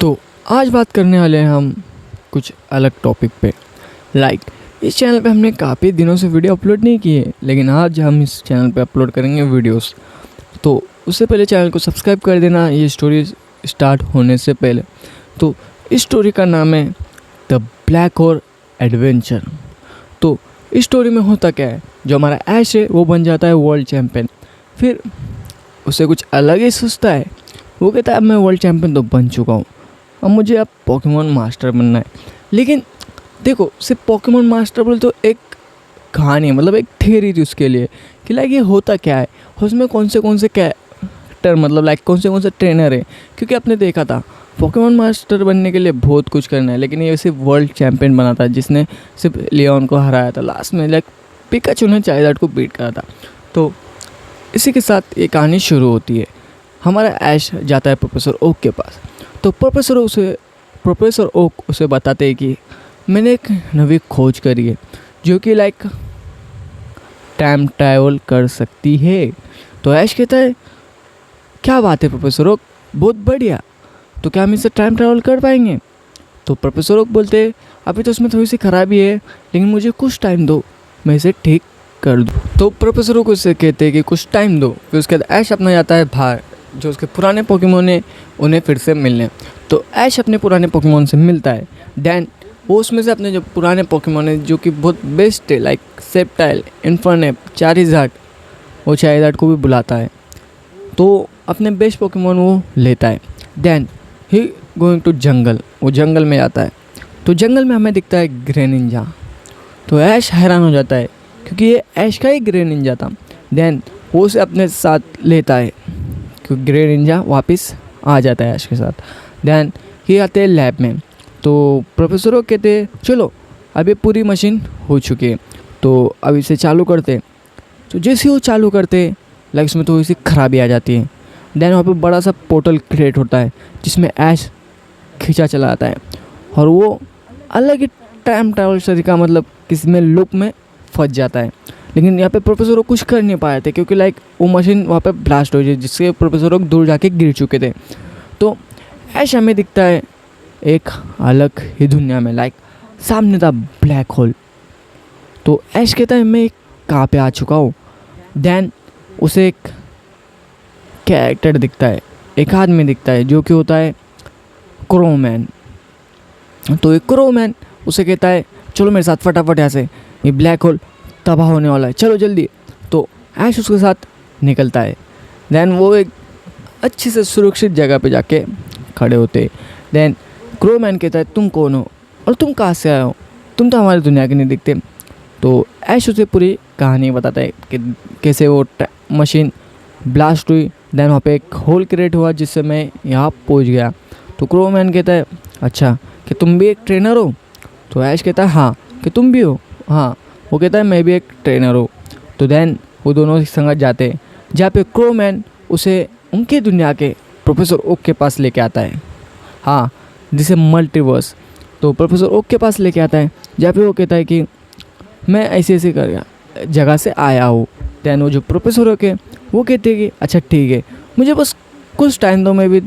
तो आज बात करने वाले हैं हम कुछ अलग टॉपिक पे। इस चैनल पे हमने काफ़ी दिनों से वीडियो अपलोड नहीं की है, लेकिन आज हम इस चैनल पे अपलोड करेंगे वीडियोस। तो उससे पहले चैनल को सब्सक्राइब कर देना ये स्टोरी स्टार्ट होने से पहले। तो इस स्टोरी का नाम है द ब्लैक होल एडवेंचर। तो इस स्टोरी में होता क्या है, जो हमारा ऐश है वो बन जाता है वर्ल्ड चैम्पियन। फिर उसे कुछ अलग ही सोचता है, वो कहता है अब मैं वर्ल्ड चैम्पियन तो बन चुका हूँ, अब मुझे अब पोकेमॉन मास्टर बनना है। लेकिन देखो, सिर्फ पोकेमॉन मास्टर बोले तो एक कहानी, मतलब एक थियरी थी उसके लिए कि ये होता क्या है, उसमें कौन से कैरेक्टर, मतलब कौन से ट्रेनर है। क्योंकि आपने देखा था पोकेमॉन मास्टर बनने के लिए बहुत कुछ करना है, लेकिन ये सिर्फ वर्ल्ड चैम्पियन बना था जिसने सिर्फ लियोन को हराया था लास्ट में। पिकाचू ने चाइल्ड को बीट करा था। तो इसी के साथ ये कहानी शुरू होती है। हमारा ऐश जाता है प्रोफेसर ओक के पास। तो प्रोफेसर ओक उसे बताते हैं कि मैंने एक नई खोज करी है जो कि टाइम ट्रैवल कर सकती है। तो ऐश कहता है क्या बात है प्रोफेसर ओक, बहुत बढ़िया, तो क्या हम इससे टाइम ट्रैवल कर पाएंगे। तो प्रोफेसर ओक बोलते हैं अभी तो उसमें थोड़ी सी खराबी है, लेकिन मुझे कुछ टाइम दो, मैं इसे ठीक कर दूँ। तो प्रोफेसर ओक उससे कहते हैं कि कुछ टाइम दो। फिर उसके बाद ऐश अपना जाता है बाहर, जो उसके पुराने पोकेमॉन है उन्हें फिर से मिलने। तो ऐश अपने पुराने पोकेमॉन से मिलता है। देन वो उसमें से अपने जो पुराने पोकेमॉन है जो कि बहुत बेस्ट है, सेप्टाइल, इन्फर्नेप, चारिज़ार्ड, वो चारिज़ार्ड को भी बुलाता है। तो अपने बेस्ट पोकेमॉन वो लेता है। देन ही गोइंग टू जंगल, वो जंगल में जाता है। तो जंगल में हमें दिखता है ग्रेनिंजा। तो ऐश हैरान हो जाता है क्योंकि ये ऐश का ही ग्रेनिंजा था। देन वो उसे अपने साथ लेता है क्योंकि ग्रेनिंजा वापस आ जाता है ऐश के साथ। देन ये आते हैं लैब में। तो प्रोफेसरों कहते हैं चलो अब ये पूरी मशीन हो चुकी है, तो अब इसे चालू करते हैं। तो जैसे ही वो चालू करते हैं उसमें थोड़ी सी खराबी आ जाती है। देन वहाँ पे बड़ा सा पोर्टल क्रिएट होता है जिसमें ऐश खींचा चला आता है और वो अलग ही टाइम ट्रैवल तरीका, मतलब किसी में लूप में फंस जाता है। लेकिन यहाँ पे प्रोफेसर कुछ कर नहीं पाए थे क्योंकि वो मशीन वहाँ पे ब्लास्ट हो जाए, जिससे प्रोफेसर दूर जाके गिर चुके थे। तो ऐश हमें दिखता है एक अलग ही दुनिया में, सामने था ब्लैक होल। तो ऐश कहता है मैं कहाँ पे आ चुका हूँ। देन उसे एक कैरेक्टर दिखता है, एक आदमी दिखता है जो कि होता है क्रोमैन। तो एक क्रोमैन उसे कहता है चलो मेरे साथ फटाफट यहाँ से, ये ब्लैक होल तबाह होने वाला है, चलो जल्दी। तो ऐश उसके साथ निकलता है। देन वो एक अच्छी से सुरक्षित जगह पे जाके खड़े होते। देन क्रोमैन कहता है तुम कौन हो और तुम कहाँ से आए हो, तुम तो हमारी दुनिया के नहीं दिखते। तो ऐश उसे पूरी कहानी बताता है कि कैसे वो मशीन ब्लास्ट हुई। देन वहाँ पे एक होल क्रिएट हुआ जिससे मैं यहाँ पहुँच गया। तो क्रोमैन कहता है अच्छा कि तुम भी एक ट्रेनर हो। तो ऐश कहता है हाँ। कि तुम भी हो? हाँ। वो कहता है मैं भी एक ट्रेनर हूँ। तो देन वो दोनों संगत जाते हैं जहाँ पे क्रोमैन उसे उनके दुनिया के प्रोफेसर ओक के पास लेके आता है। हाँ, जिसे मल्टीवर्स। तो प्रोफेसर ओक के पास लेके आता है जहाँ पे वो कहता है कि मैं ऐसे कर जगह से आया हूँ। देन वो जो प्रोफेसर ओक है वो कहते हैं कि अच्छा ठीक है, मुझे बस कुछ टाइम दो, मैं भी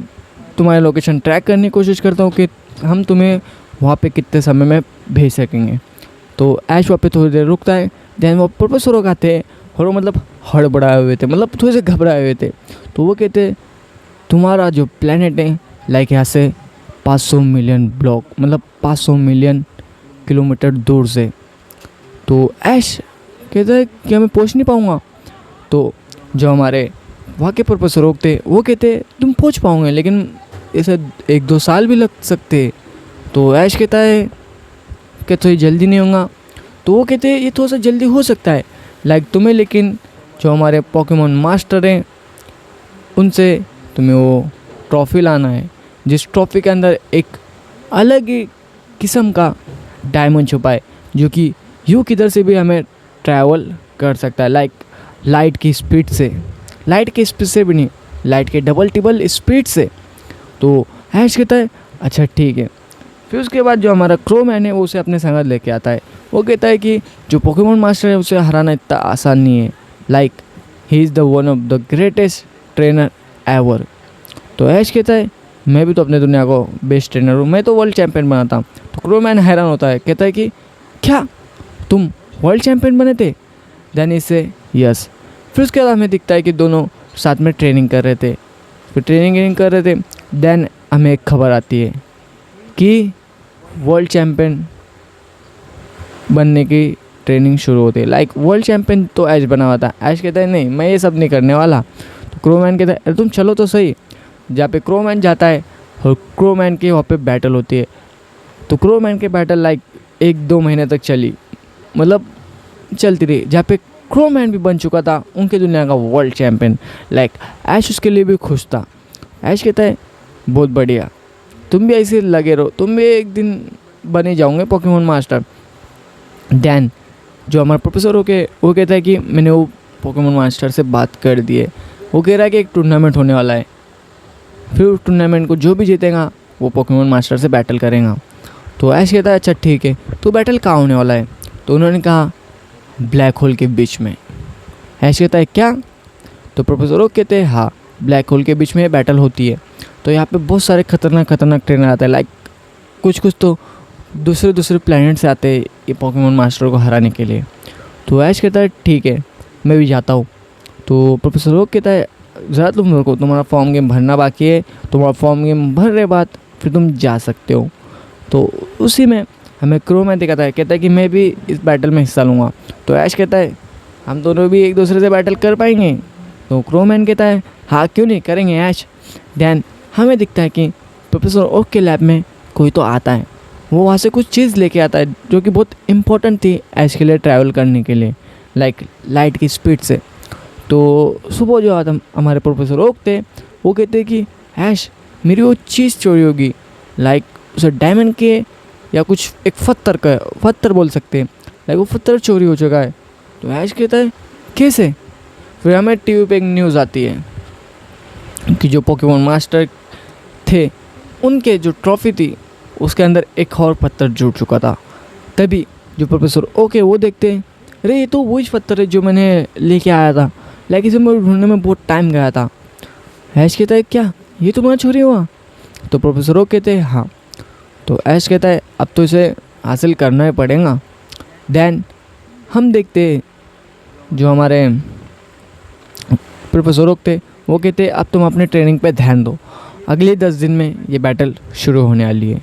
तुम्हारी लोकेशन ट्रैक करने की कोशिश करता हूँ कि हम तुम्हें वहाँ पे कितने समय में भेज सकेंगे। तो ऐश वहाँ पे थोड़ी देर रुकता है। देन वो प्रोफेसर ओक आते हैं और वो मतलब हड़बड़ाए हुए थे, मतलब थोड़े से घबराए हुए थे। तो वो कहते तुम्हारा जो प्लेनेट है यहाँ से 500 मिलियन ब्लॉक, मतलब 500 मिलियन किलोमीटर दूर से। तो ऐश कहता है कि मैं पहुंच नहीं पाऊंगा। तो जो हमारे वहाँ के प्रोफेसर ओक थे वो कहते तुम पहुंच पाओगे, लेकिन ऐसे 1-2 साल भी लग सकते। तो ऐश कहता है कि थोड़ी जल्दी नहीं होगा। तो वो कहते ये थोड़ा सा जल्दी हो सकता है तुम्हें, लेकिन जो हमारे पोकेमॉन मास्टर हैं उनसे तुम्हें वो ट्रॉफ़ी लाना है, जिस ट्रॉफ़ी के अंदर एक अलग ही किस्म का डायमंड छुपा है जो कि यूँ किधर से भी हमें ट्रैवल कर सकता है, लाइट की स्पीड से भी नहीं, लाइट के डबल स्पीड से। तो ऐश कहता है अच्छा ठीक है। फिर उसके बाद जो हमारा क्रोमैन है वो उसे अपने संगत लेके आता है। वो कहता है कि जो पोकेमॉन मास्टर है उसे हराना इतना आसान नहीं है, he is the one of the greatest trainer ever. तो ऐश कहता है मैं भी तो अपने दुनिया को बेस्ट ट्रेनर हूँ, मैं तो वर्ल्ड चैम्पियन बना था। तो क्रोमैन हैरान होता है, कहता है कि क्या तुम वर्ल्ड चैम्पियन बने थे? देन इससे यस। फिर उसके बाद हमें दिखता है कि दोनों साथ में ट्रेनिंग कर रहे थे, फिर ट्रेनिंग कर रहे थे। देन हमें एक खबर आती है कि वर्ल्ड चैम्पियन बनने की ट्रेनिंग शुरू होती है। लाइक वर्ल्ड चैम्पियन तो ऐश बना हुआ था। ऐश कहता है नहीं, मैं ये सब नहीं करने वाला। तो क्रोमैन कहता है अरे तुम चलो तो सही। जहाँ पे क्रोमैन जाता है और क्रोमैन की वहाँ पे बैटल होती है। तो क्रोमैन की बैटल लाइक 1-2 महीने तक चली, मतलब चलती रही, जहाँ पे क्रोमैन भी बन चुका था उनके दुनिया का वर्ल्ड चैम्पियन। लाइक ऐश उसके लिए भी खुश था। ऐश कहता है बहुत बढ़िया, तुम भी ऐसे लगे रहो, तुम भी एक दिन बने जाओगे पोकेमोन मास्टर। देन जो हमारा प्रोफेसर होके वो कहता है कि मैंने वो पोकेमोन मास्टर से बात कर दी है, वो कह रहा है कि एक टूर्नामेंट होने वाला है, फिर उस टूर्नामेंट को जो भी जीतेगा वो पोकेमोन मास्टर से बैटल करेगा। तो ऐश कहता है अच्छा ठीक है, तो बैटल कहाँ होने वाला है? तो उन्होंने कहा ब्लैक होल के बीच में। ऐश कहता है क्या? तो प्रोफेसर ओक कहते हैं हाँ, ब्लैक होल के बीच में बैटल होती है। तो यहाँ पे बहुत सारे खतरनाक ट्रेनर आते हैं, लाइक कुछ तो दूसरे प्लैनेट से आते हैं ये पोकेमोन मास्टर को हराने के लिए। तो ऐश कहता है ठीक है, मैं भी जाता हूँ। तो प्रोफेसर ओक कहता है ज़रा तुम रुको, तुम्हारा फॉर्म गेम भरना बाकी है, तुम्हारा फॉर्म गेम भरने बाद फिर तुम जा सकते हो। तो उसी में हमें क्रोमैन दिखाता है, कहता है कि मैं भी इस बैटल में हिस्सा लूँगा। तो ऐश कहता है हम दोनों भी एक दूसरे से बैटल कर पाएंगे? तो क्रोमैन कहता है हाँ क्यों नहीं, करेंगे ऐश। देन हमें दिखता है कि प्रोफेसर ओक के लैब में कोई तो आता है, वो वहाँ से कुछ चीज़ लेके आता है जो कि बहुत इम्पोर्टेंट थी ऐश के लिए ट्रैवल करने के लिए, लाइक लाइट की स्पीड से। तो सुबह जो आता हमारे प्रोफेसर ओक थे वो कहते कि ऐश मेरी वो चीज़ चोरी होगी, लाइक उसे डायमंड के या कुछ एक पत्थर बोल सकते हैं, लाइक वो पत्थर चोरी हो चुका है। तो ऐश कहता है कैसे? फिर हमें टीवी पे एक न्यूज़ आती है कि जो पोकेमोन मास्टर थे उनके जो ट्रॉफी थी उसके अंदर एक और पत्थर जुड़ चुका था। तभी जो प्रोफेसर ओके वो देखते हैं अरे ये तो वही पत्थर है जो मैंने लेके आया था, लाइक इसे मैं ढूंढने में बहुत टाइम गया था। ऐश कहता है क्या ये तुम्हारा चोरी हुआ? तो प्रोफेसर ओके कहते हैं हाँ। तो ऐश कहता है अब तो इसे हासिल करना ही पड़ेगा। देन हम देखते जो हमारे प्रोफेसर ओक थे वो कहते अब तुम अपने ट्रेनिंग पे ध्यान दो, अगले 10 दिन में ये बैटल शुरू होने वाली है।